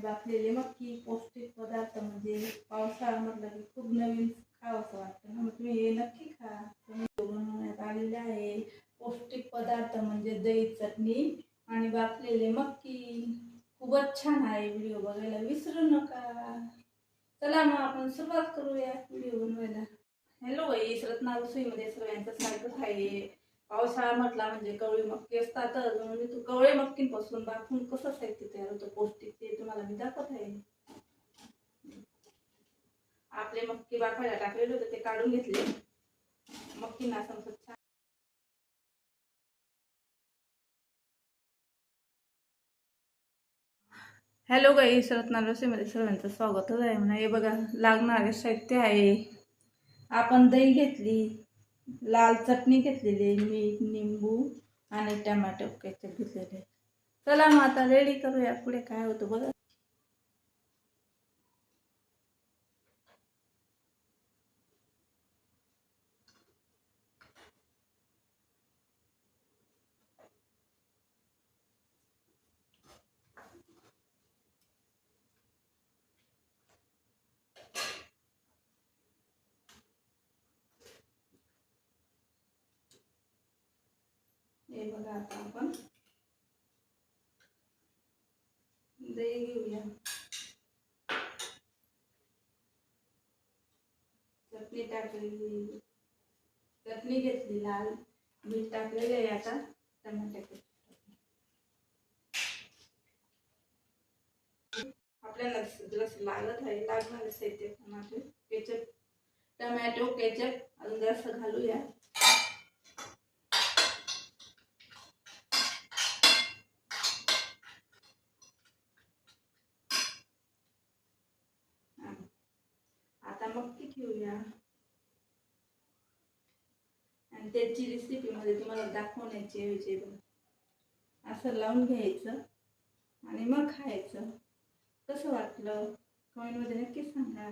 बाफलेली मक्की पौष्टिक पदार्थ म्हणजे पावसाळा म्हटलं की खूप नवीन खावंसं वाटतं ना, मग तुम्ही हे नक्की खा. तुम्ही बनवण्यात आलेले आहे पौष्टिक पदार्थ म्हणजे दही चटणी आणि बाफलेले मक्की. खूपच छान आहे. व्हिडिओ बघायला विसरू नका. चला मग आपण सुरुवात करूया व्हिडिओ बनवायला. हॅलो गाईस, रत्ना रसोईमध्ये सर्वांचं स्वागत आहे. पावसाळा म्हटला म्हणजे कवळी मक्की असतातच. म्हणजे तू कवळे मक्कींपासून बाफून कसं साहित्य तयार होतं पौष्टिक ते तुम्हाला मी दाखवत आहे. आपले मक्की बाफायला टाकलेले होते ते काढून घेतले. मक्कींना असं स्वच्छ. हॅलो गाईस, रत्ना रसोईमध्ये सर्वांचं स्वागतच आहे. म्हणा हे बघा लागणारे साहित्य आहे. आपण दही घेतली, लाल चटणी घेतलेली, मीठ, निंबू आणि टमाटो केचप घेतलेले. चला मग आता रेडी करूया. पुढे काय होतं बघा. हे बघा आता आपण दही घेऊया, चटणी टाकलेली, चटणी घेतली, लाल मीठ टाकलेले आहे. आता टमाटे आपल्याला जसं लागत आहे लागणार साहित्य टमाटे केचप, टमॅटो केचप अजून जसं घालूया. आता मक्की ठेवूया आणि त्याची रेसिपी मध्ये तुम्हाला दाखवण्याची ऐवजी असं लावून घ्यायचं आणि मग खायचं. कसं वाटलं कमेंट मध्ये नक्की सांगा.